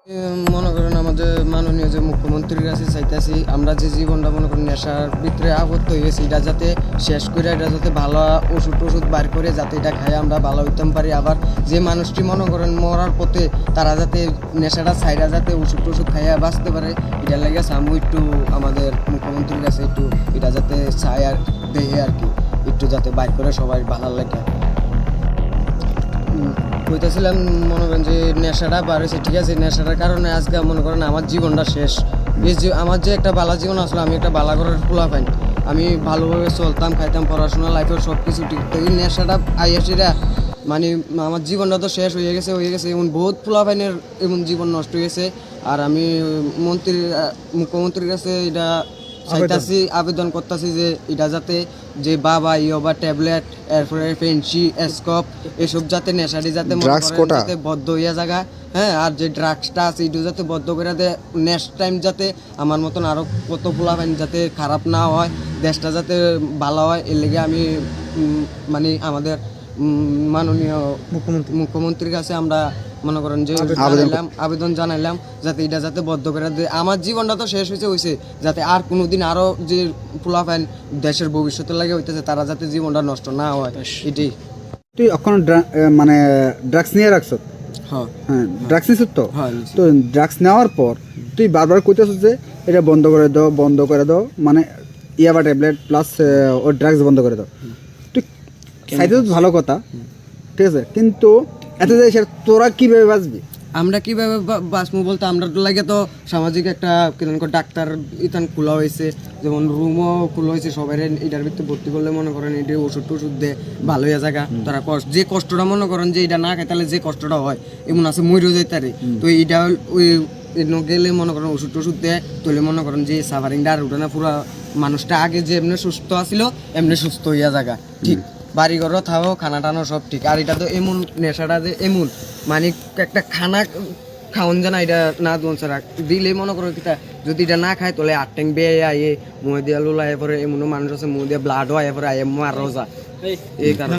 মনে করেন আমাদের মাননীয় যে মুখ্যমন্ত্রীর কাছে চাইতেছি আমরা যে জীবনটা মনে করেন নেশার ভিতরে আবদ্ধ হয়ে গেছি এটা যাতে শেষ করে এটা যাতে ভালো ওষুধ বার করে যাতে এটা খাই আমরা ভালো হইতে পারি। আবার যে মানুষটি মনে করেন মরার পথে তারা যাতে নেশাটা ছাইরা যাতে ওষুধ খাইয়া বাঁচতে পারে এটার লাগে আমি একটু আমাদের মুখ্যমন্ত্রীর কাছে একটু এটা যাতে চাই আর দেহে আর কি একটু যাতে বাইর করে সবাই ভালো লাগে। কইতেছিলাম মনে করেন যে নেশাটা বার হয়েছে ঠিক আছে, নেশাটার কারণে আজকে মনে করেন আমার জীবনটা শেষ। এই যে আমার যে একটা বালা জীবন আসলে আমি একটা বালা ঘরের পোলা পাই, আমি ভালোভাবে চলতাম খাইতাম পড়াশোনা লাইফের সব কিছু ঠিক, তো এই নেশাটা আইয়াসিরা মানে আমার জীবনটা তো শেষ হয়ে গেছে এমন বহুত পোলা পাইনের এমন জীবন নষ্ট হয়েছে। আর আমি মুখ্যমন্ত্রীর কাছে এটা চাইতাছি আবেদন করতেছি যে এটা যাতে যে বাবা বা ট্যাবলেট এরপরে ফেন্সি স্কপ এসব যাতে নেশাটি যাতে যাতে বদ্ধ হইয়া জায়গা, হ্যাঁ, আর যে ড্রাগসটা আছে এটা যাতে বদ্ধ করে দেয়। নেক্সট টাইম যাতে আমার মতন আরও কত পোলাপাইন যাতে খারাপ না হয়, দেশটা যাতে ভালো হয়, এর লেগে আমি মানে আমাদের মাননীয় মুখ্যমন্ত্রীর কাছে আমরা মনে করেন যে আবেদন জানাইলাম যাতে এটা যাতে বদ্ধ করে দেয়। আমার জীবনটা তো শেষ হয়েছে যাতে আর কোনোদিন আরও যে পোলাপাইন দেশের ভবিষ্যতের লাগে হইতেছে তারা যাতে জীবনটা নষ্ট না হয় এটাই। তুই এখন মানে ড্রাগস নিয়ে রাখছ? হ্যাঁ, ড্রাগস নিছ তো? তো ড্রাগস নেওয়ার পর তুই বারবার কইতেছ যে এটা বন্ধ করে দাও মানে ইয়াবা ট্যাবলেট প্লাস ও ড্রাগস বন্ধ করে দাও। তুই খাইতে তো ভালো কথা, ঠিক আছে, কিন্তু এত যে তোরা কিভাবে বাঁচবি? আমরা কিভাবে বাঁচবো বলতে আমরা লাগে তো সামাজিক একটা ডাক্তার ইতান খোলা হয়েছে, যেমন রুমও খোলা হয়েছে, সবাই এটার ভিতরে ভর্তি করলে মনে করেন এটা ওষুধ দেয় ভালো হয়ে জায়গা। তারা যে কষ্টটা মনে করেন যে এটা না খাই তাহলে যে কষ্টটা হয় এমন আছে মরেও যাইতারে, তো এইটা ওই গেলে মনে করেন ওষুধ দেয় তোলে মনে করেন যে সাফারিংটা আর উঠে না, পুরো মানুষটা আগে যে এমনি সুস্থ আছিল এমনি সুস্থ হইয়া জায়গা ঠিক, বাড়ি ঘরও থাকো খানা টানো সব ঠিক। আর এটা তো এমন নেশাটা যে এমন মানে একটা খানা খাওয়ান জানা এটা না দোন ছাড়া দিলে মনে করো কিতা যদি এটা না খায় তাহলে আটটেং বেয়ে আয়ে মুহে দিয়া লোলা পরে এমন মানুষ আছে মুহে দিয়া ব্লাডও আয়ে পরে আয়ে মারও যা এই কারণে।